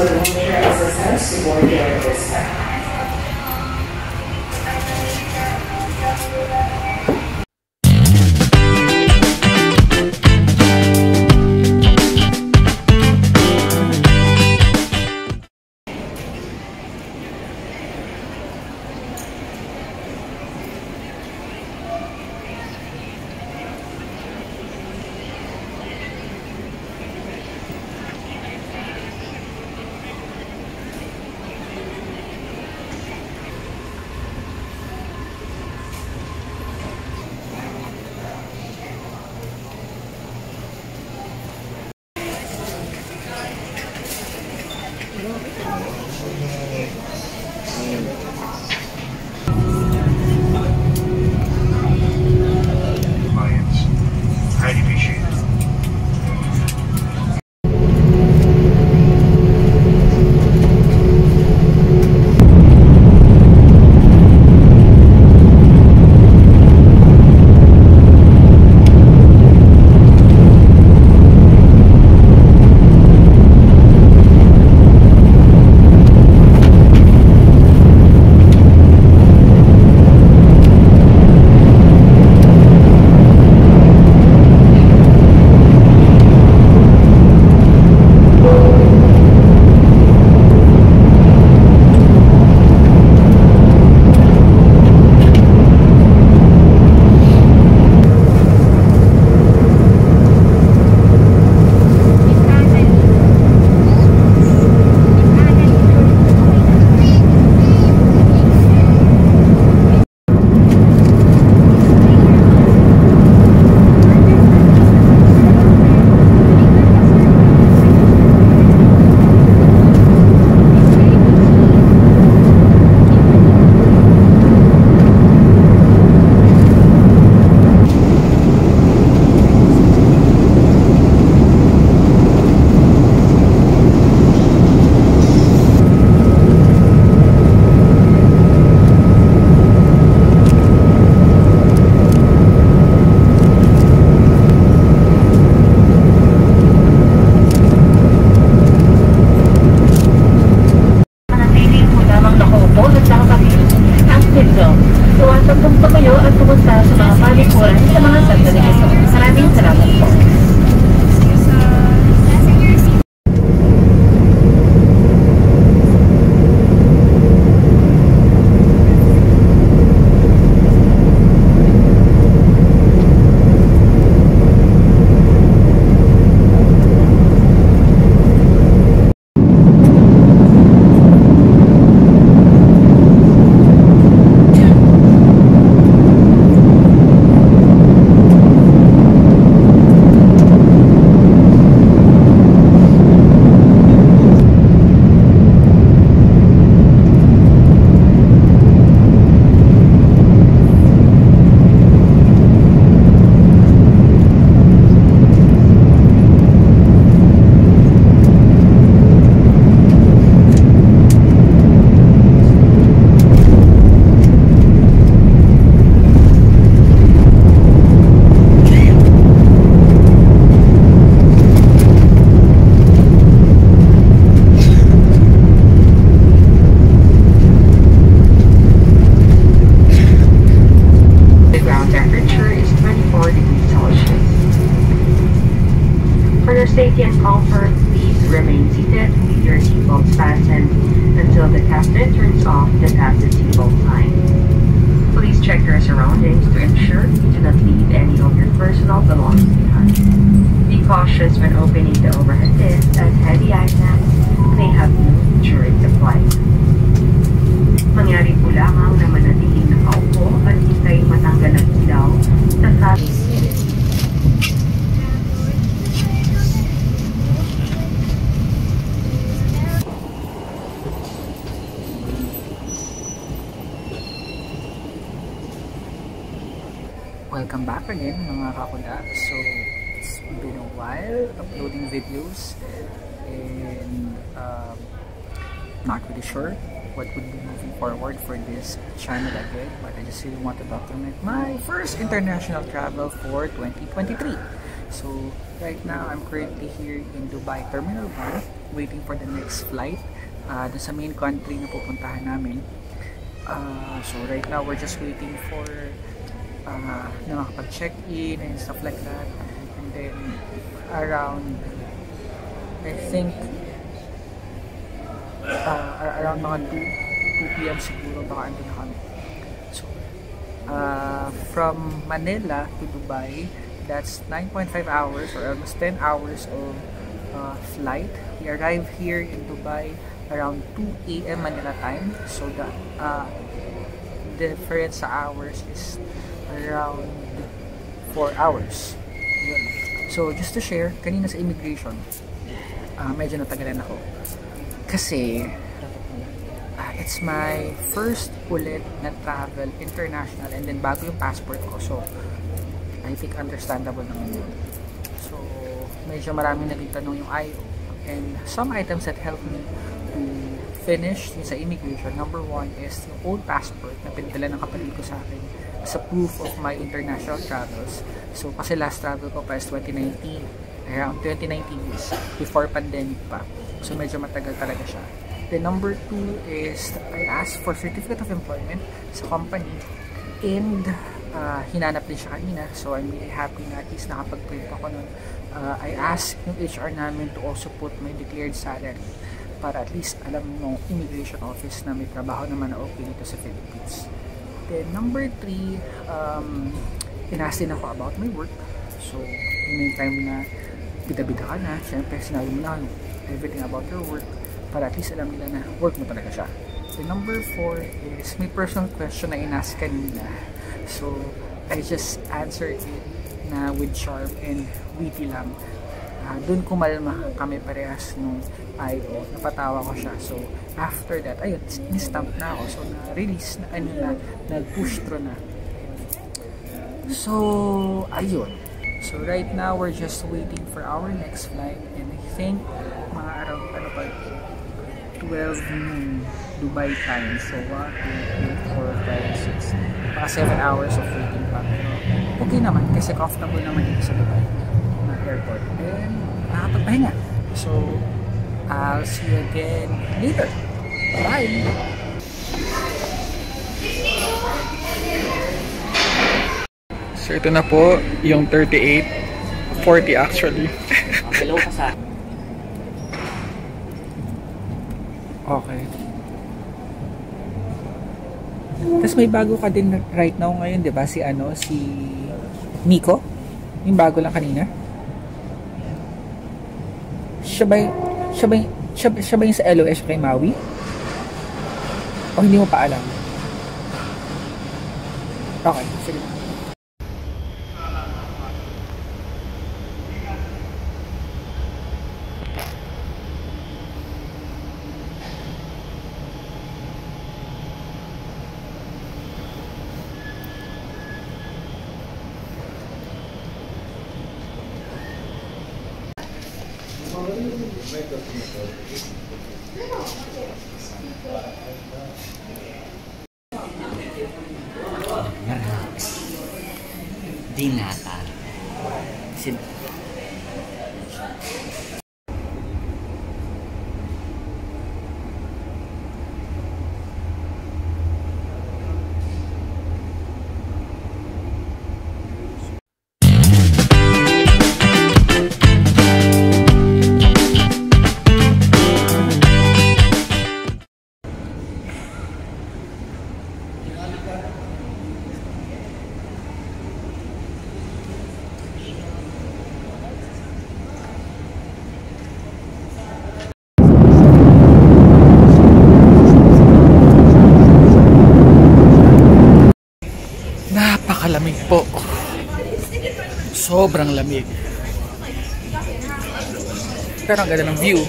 for wheelchair assistance to board during this time. safety and comfort, please remain seated with your seatbelts fastened until the captain turns off the fasten seatbelt sign. Please check your surroundings to ensure you do not leave any of your personal belongings behind. Be cautious when opening the overhead bins as heavy items may have moved during the flight. Mangyari po lamang na manatiling nakaupo at hintay matanggal ang ilaw sa sabi. Welcome back again mga kakuda. So it's been a while uploading videos and not really sure what would be moving forward for this channel again, but I just really want to document my first international travel for 2023. So right now I'm currently here in Dubai Terminal 1 waiting for the next flight dun sa main country na pupuntahan namin. So right now we're just waiting for na makapag-check-in and stuff like that, and then around I think around mga 2 p.m. siguro baka andun na kami. So from Manila to Dubai, that's 9.5 hours or almost 10 hours of flight. We arrived here in Dubai around 2 a.m. Manila time, so the difference sa hours is around 4 hours. Yun. So just to share, kanina sa immigration, medyo natagalan ako kasi it's my first ulit na travel international, and then bago yung passport ko, so I think understandable naman yun. So medyo maraming naging tanong yung IO, and some items that helped me to finish sa immigration. Number 1 is yung old passport na pinadala ng kapatid ko sa akin as a proof of my international travels. So kasi last travel ko pa is 2019, around 2019 years, before pandemic pa. So medyo matagal talaga siya. Then number 2 is I asked for certificate of employment sa company, and hinanap din siya kanina. So I'm really happy na at least nakapag-print ako nun. I asked yung HR namin to also put my declared salary para at least alam ng immigration office na may trabaho naman na okay dito sa Philippines. Then number 3, inask din ako about my work. So in the time na bida-bida ka na, syempre sinabi mo na everything about your work para at least alam nila na work mo talaga siya. Then number 4 is may personal question na inask kanina. So I just answered it na with charm and witty lang. Doon kumalma kami parehas nung IO, napatawa ko siya. So after that, ayun, in-stamp na ako. So na-release na, nag-push through na. So ayun. So right now we're just waiting for our next flight, and I think mga around 12 noon Dubai time. So 1, 2, 3, 4, 5, 6, mga 7 hours of waiting pa. Pero okay naman kasi comfortable naman dito sa Dubai na airport, and nakapagpahinga. So I'll see you again later. Bye! So ito na po yung 38, 40 actually. Hello ka sa Okay. Tapos may bago ka din right now ngayon, 'di ba? Si Nico? Yung bago lang kanina. Siya ba yung sa LOS kay Maui? O hindi mo pa alam? Okay, sige. Dinata. Napakalamig po. Sobrang lamig. Pero ang ganda ng view.